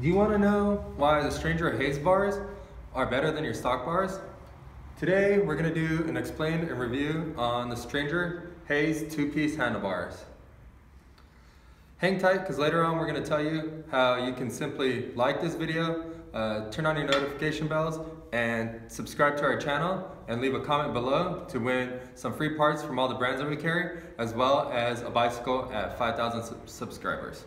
Do you want to know why the Stranger Haze bars are better than your stock bars? Today we're going to do an explain and review on the Stranger Haze two-piece handlebars. Hang tight because later on we're going to tell you how you can simply like this video, turn on your notification bells, and subscribe to our channel and leave a comment below to win some free parts from all the brands that we carry, as well as a bicycle at 5,000 subscribers.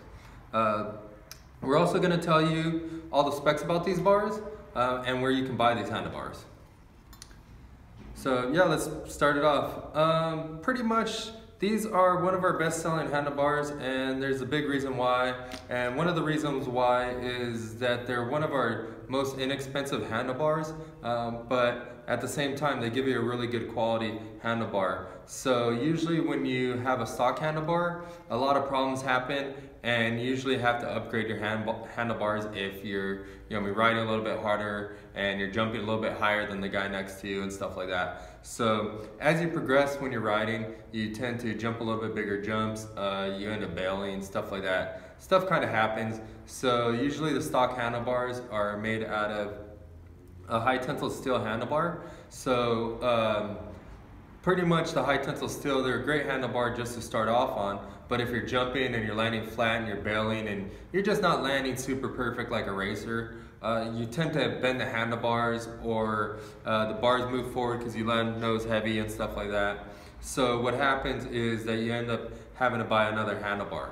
We're also going to tell you all the specs about these bars and where you can buy these handlebars. So yeah, let's start it off. Pretty much these are one of our best-selling handlebars, and there's a big reason why. And one of the reasons why is that they're one of our most inexpensive handlebars, but at the same time they give you a really good quality handlebar. So usually when you have a stock handlebar, a lot of problems happen, and you usually have to upgrade your handlebars if you're riding a little bit harder and you're jumping a little bit higher than the guy next to you and stuff like that. So as you progress when you're riding, you tend to jump a little bit bigger jumps, you end up bailing, stuff like that. Stuff kind of happens. So usually the stock handlebars are made out of a high tensile steel handlebar. So pretty much the high tensile steel, they're a great handlebar just to start off on, but if you're jumping and you're landing flat and you're bailing and you're just not landing super perfect like a racer, you tend to bend the handlebars, or the bars move forward because you land nose heavy and stuff like that. So what happens is that you end up having to buy another handlebar.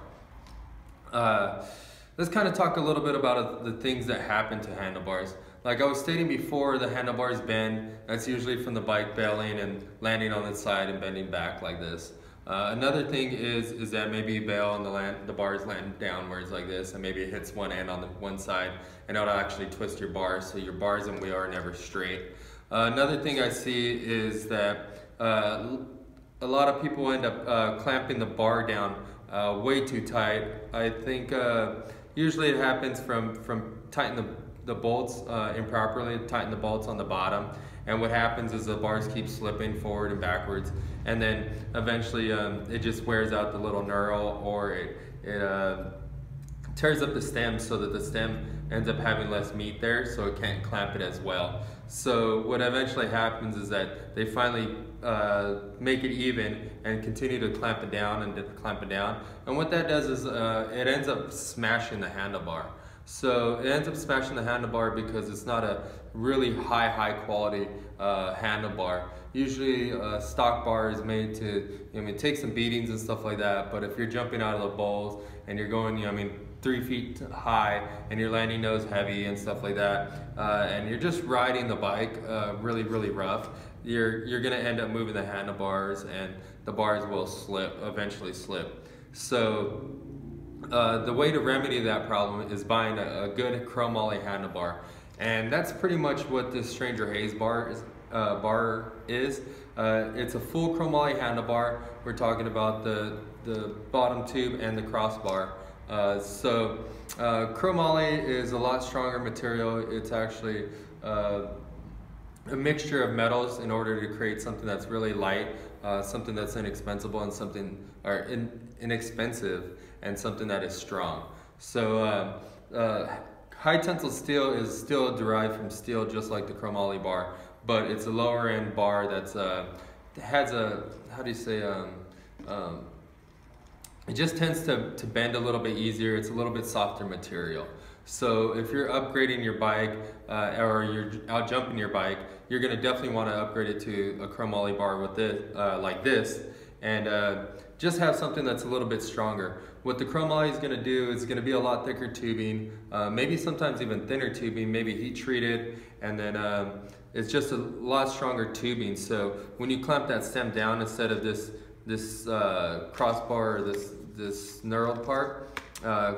Let's kind of talk a little bit about the things that happen to handlebars. Like I was stating before, the handlebars bend. That's usually from the bike bailing and landing on the side and bending back like this. Another thing is that maybe you bail and the bars land downwards like this, and maybe it hits one end on the one side, and it'll actually twist your bars, so your bars and wheel are never straight. Another thing I see is that a lot of people end up clamping the bar down way too tight. I think usually it happens from tightening the bolts improperly, tighten the bolts on the bottom, and what happens is the bars keep slipping forward and backwards, and then eventually it just wears out the little knurl, or it tears up the stem so that the stem ends up having less meat there, so it can't clamp it as well. So what eventually happens is that they finally make it even and continue to clamp it down and clamp it down, and what that does is it ends up smashing the handlebar. So it ends up smashing the handlebar because it's not a really high quality handlebar. Usually a stock bar is made to take some beatings and stuff like that, but if you're jumping out of the bowls and you're going 3 feet high and you're landing nose heavy and stuff like that, and you're just riding the bike really rough, you're gonna end up moving the handlebars, and the bars will eventually slip. So the way to remedy that problem is buying a good chromoly handlebar, and that's pretty much what this Stranger Haze bar is. It's a full chromoly handlebar. We're talking about the bottom tube and the crossbar. So chromoly is a lot stronger material. It's actually a mixture of metals in order to create something that's really light, something that's inexpensive, and something that is strong. So high tensile steel is still derived from steel, just like the chromoly bar, but it's a lower end bar that's has a, it just tends to bend a little bit easier. It's a little bit softer material. So if you're upgrading your bike or you're out jumping your bike, you're going to definitely want to upgrade it to a chromoly bar with this, like this, and just have something that's a little bit stronger. What the chromoly is going to do is going to be a lot thicker tubing, maybe sometimes even thinner tubing, maybe heat treated, and then it's just a lot stronger tubing. So when you clamp that stem down, instead of this crossbar or this knurled part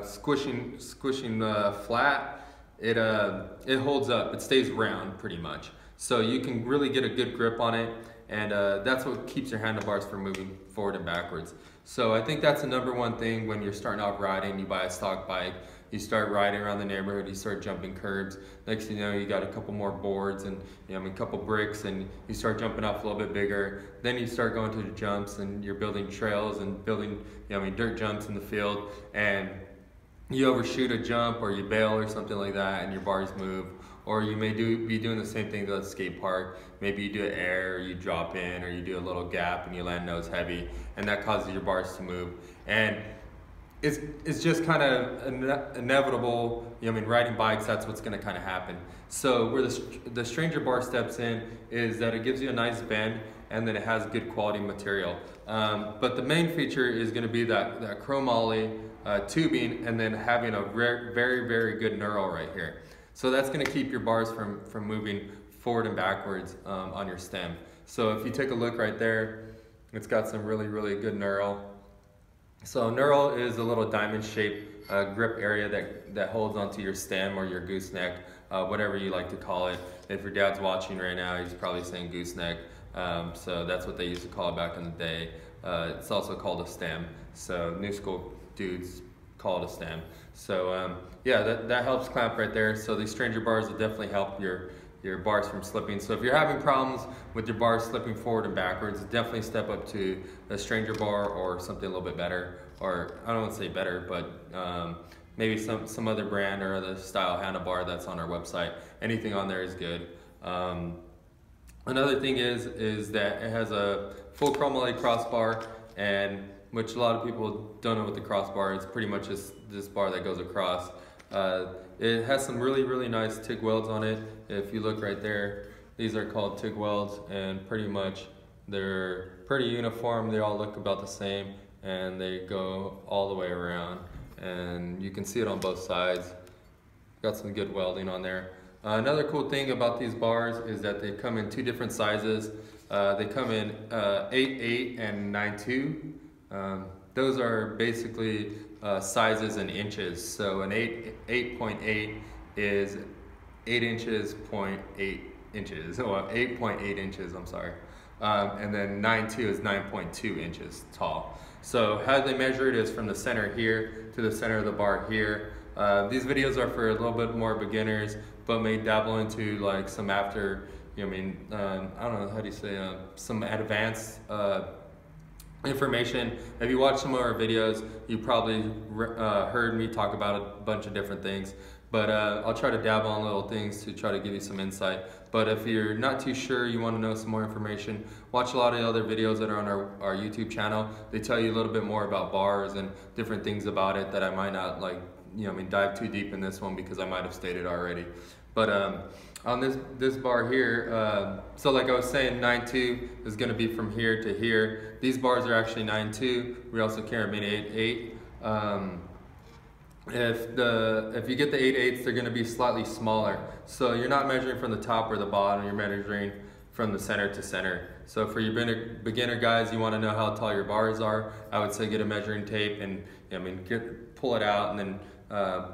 squishing flat, it holds up. It stays round pretty much. So you can really get a good grip on it, and that's what keeps your handlebars from moving forward and backwards. So I think that's the #1 thing when you're starting off riding. You buy a stock bike, you start riding around the neighborhood, you start jumping curbs. Next thing you know, you got a couple more boards and a couple bricks, and you start jumping off a little bit bigger. Then you start going to the jumps, and you're building trails and building dirt jumps in the field, and you overshoot a jump or you bail or something like that and your bars move, or you may be doing the same thing at the skate park. Maybe you do an air, or you drop in, or you do a little gap and you land nose heavy, and that causes your bars to move. And it's just kind of inevitable. You know, I mean, riding bikes, that's what's going to kind of happen. So where the Stranger bar steps in is that it gives you a nice bend, and then it has good quality material. But the main feature is going to be that chromoly tubing, and then having a very good knurl right here. So that's going to keep your bars from moving forward and backwards on your stem. So if you take a look right there, it's got some really good knurl. So knurl is a little diamond-shaped grip area that holds onto your stem or your gooseneck, whatever you like to call it. If your dad's watching right now, he's probably saying gooseneck. So that's what they used to call it back in the day. It's also called a stem. So new school dudes call it a stem. So yeah, that helps clamp right there. So these Stranger bars will definitely help your bars from slipping. So if you're having problems with your bars slipping forward and backwards, definitely step up to a Stranger bar or something a little bit better. Or I don't want to say better, but maybe some other brand or other style handlebar that's on our website. Anything on there is good. Another thing is that it has a full chromoly crossbar, and which a lot of people don't know what the crossbar is. Pretty much just this bar that goes across. It has some really nice TIG welds on it. If you look right there, these are called TIG welds, and pretty much they're pretty uniform. They all look about the same, and they go all the way around, and you can see it on both sides. Got some good welding on there. Another cool thing about these bars is that they come in two different sizes. They come in 8.8 and 9.2. Those are basically sizes in inches. So an 8.8 is 8 inches, 0.8 inches, oh, 8.8 inches, I'm sorry. And then 9.2 is 9.2 inches tall. So how they measure it is from the center here to the center of the bar here. These videos are for a little bit more beginners, but may dabble into like some after, you know, I mean, I don't know, how do you say, some advanced information. If you watch some of our videos, you probably heard me talk about a bunch of different things, but I'll try to dabble on little things to try to give you some insight. But if you're not too sure, you want to know some more information, watch a lot of the other videos that are on our YouTube channel. They tell you a little bit more about bars and different things about it that I might not like, you know, I mean, dive too deep in this one because I might have stated already. But on this bar here, so like I was saying, 9.2 is going to be from here to here. These bars are actually 9.2. We also carry them in 8.8. If you get the 8.8s, they're going to be slightly smaller. So you're not measuring from the top or the bottom. You're measuring from the center to center. So for your beginner guys, you want to know how tall your bars are. I would say get a measuring tape and, you know, I mean, pull it out and then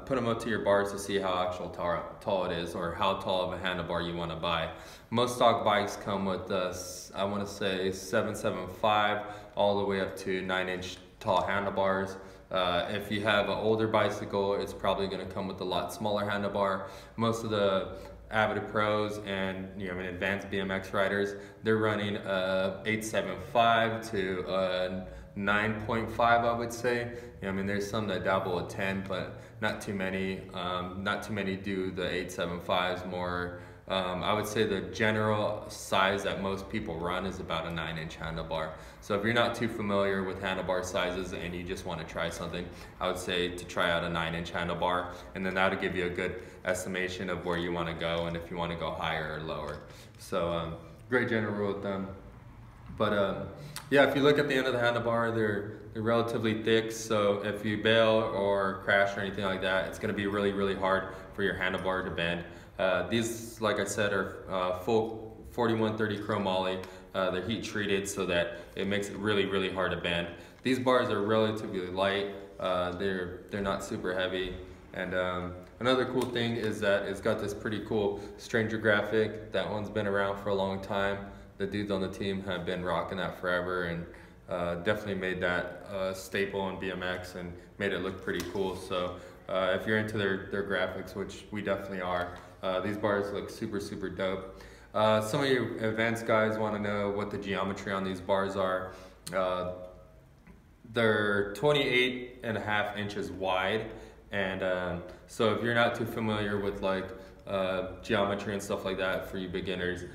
put them up to your bars to see how actual tall it is, or how tall of a handlebar you want to buy. Most stock bikes come with I want to say 7.75 all the way up to 9-inch tall handlebars. If you have an older bicycle, it's probably going to come with a lot smaller handlebar. Most of the avid pros and, you know, advanced BMX riders, they're running 8.75 to 9.5, I would say. You know, I mean, there's some that dabble with 10, but not too many. Not too many do the 8.75s. More, I would say the general size that most people run is about a 9-inch handlebar. So if you're not too familiar with handlebar sizes and you just want to try something, I would say to try out a 9-inch handlebar, and then that'll give you a good estimation of where you want to go and if you want to go higher or lower. So great general rule of thumb. But yeah, if you look at the end of the handlebar, they're relatively thick, so if you bail or crash or anything like that, it's going to be really hard for your handlebar to bend. These, like I said, are full 4130 chromoly. They're heat treated so that it makes it really hard to bend. These bars are relatively light. They're not super heavy. And another cool thing is that it's got this pretty cool Stranger graphic. That one's been around for a long time. The dudes on the team have been rocking that forever, and definitely made that staple in BMX and made it look pretty cool. So if you're into their graphics, which we definitely are, these bars look super dope. Some of you advanced guys want to know what the geometry on these bars are. They're 28.5 inches wide, And so if you're not too familiar with like geometry and stuff like that for you beginners,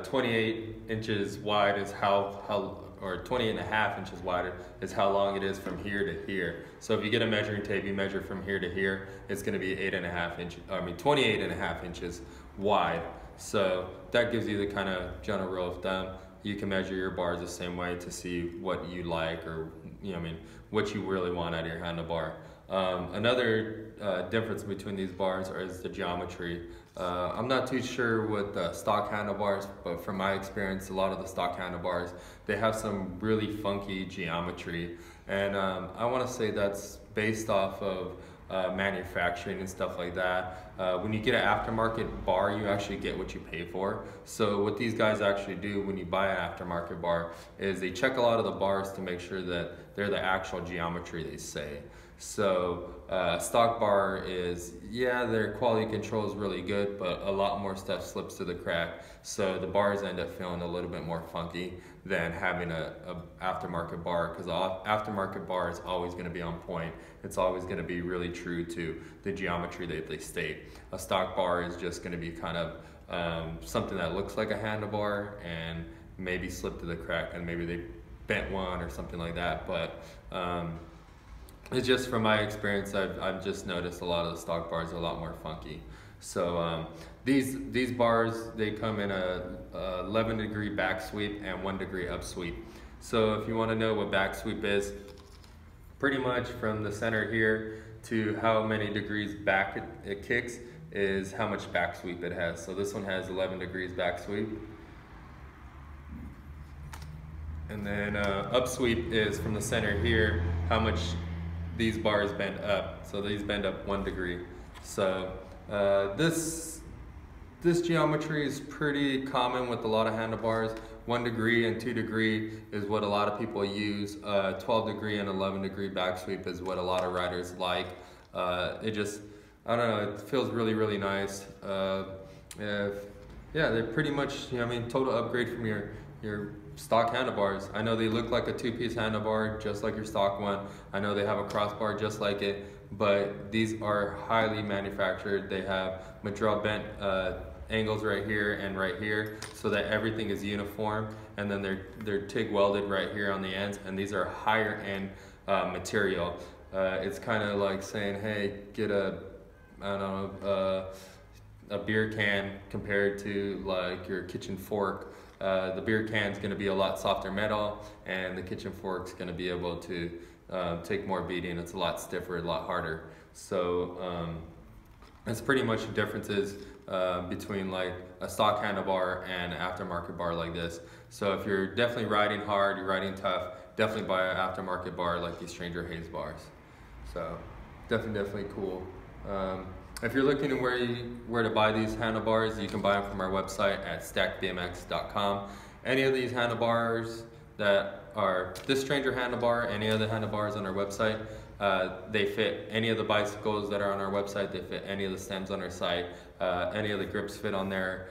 28 inches wide is or 28 and a half inches wider is how long it is from here to here. So if you get a measuring tape, you measure from here to here, it's going to be 28 and a half inches wide. So that gives you the kind of general rule of thumb. You can measure your bars the same way to see what you like, or what you really want out of your handlebar. Another difference between these bars is the geometry. I'm not too sure with the stock handlebars, but from my experience, a lot of the stock handlebars, they have some really funky geometry. And I want to say that's based off of manufacturing and stuff like that. When you get an aftermarket bar, you actually get what you pay for. So what these guys actually do when you buy an aftermarket bar is they check a lot of the bars to make sure that they're the actual geometry they say. So stock bar is, yeah, their quality control is really good, but a lot more stuff slips through the crack. So the bars end up feeling a little bit more funky than having a aftermarket bar, because the aftermarket bar is always going to be on point. It's always going to be really true to the geometry that they state. A stock bar is just going to be kind of something that looks like a handlebar and maybe slipped through the crack, and maybe they bent one or something like that. But it's just from my experience, I've just noticed a lot of the stock bars are a lot more funky. So these bars, they come in a 11-degree back sweep and 1-degree up sweep. So if you want to know what back sweep is, pretty much from the center here to how many degrees back it kicks is how much back sweep it has. So this one has 11 degrees back sweep. And then up sweep is from the center here, how much these bars bend up. So these bend up 1 degree. So this geometry is pretty common with a lot of handlebars. 1 degree and 2 degree is what a lot of people use. 12 degree and 11 degree back sweep is what a lot of riders like. It just, I don't know, it feels really, really nice. Yeah, they're pretty much, total upgrade from your stock handlebars. I know they look like a 2-piece handlebar, just like your stock one. I know they have a crossbar just like it, but these are highly manufactured. They have Madrell bent angles right here and right here, so that everything is uniform. And then they're TIG welded right here on the ends, and these are higher end material. It's kind of like saying, hey, get a beer can compared to like your kitchen fork. The beer can is going to be a lot softer metal, and the kitchen fork is going to be able to take more beating. It's a lot stiffer, a lot harder. So that's pretty much the differences between like a stock handlebar and an aftermarket bar like this. So if you're definitely riding hard, you're riding tough, definitely buy an aftermarket bar like these Stranger Haze bars. So definitely cool. If you're looking at where to buy these handlebars, you can buy them from our website at stackbmx.com. Any of these handlebars that are this Stranger handlebar, any other handlebars on our website, they fit any of the bicycles that are on our website. They fit any of the stems on our site. Any of the grips fit on there.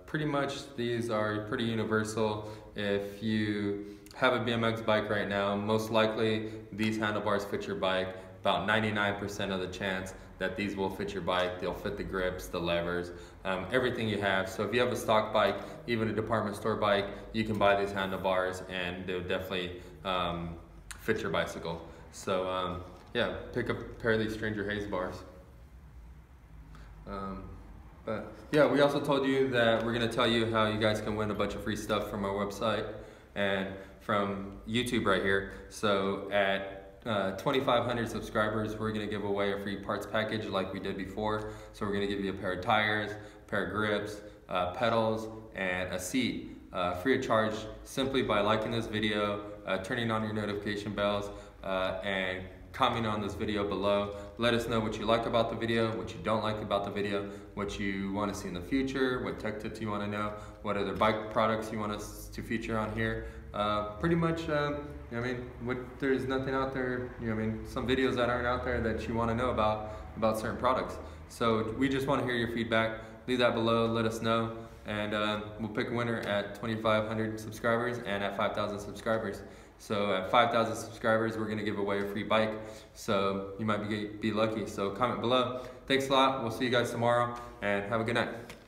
Pretty much these are pretty universal. If you have a BMX bike right now, most likely these handlebars fit your bike. About 99% of the chance that these will fit your bike. They'll fit the grips, the levers, everything you have. So if you have a stock bike, even a department store bike, you can buy these handlebars and they'll definitely fit your bicycle. So yeah, pick up a pair of these Stranger Haze bars. But yeah, we also told you that we're gonna tell you how you guys can win a bunch of free stuff from our website and from YouTube right here. So at 2,500 subscribers, we're going to give away a free parts package like we did before. So we're going to give you a pair of tires, a pair of grips, pedals, and a seat free of charge, simply by liking this video, turning on your notification bells, and commenting on this video below. Let us know what you like about the video, what you don't like about the video, what you want to see in the future, what tech tips you want to know, what other bike products you want us to feature on here. Pretty much, there's nothing out there, some videos that aren't out there that you want to know about certain products. So we just want to hear your feedback. Leave that below, let us know, and we'll pick a winner at 2,500 subscribers and at 5,000 subscribers. So at 5,000 subscribers, we're gonna give away a free bike. So you might be lucky. So comment below. Thanks a lot. We'll see you guys tomorrow, and have a good night.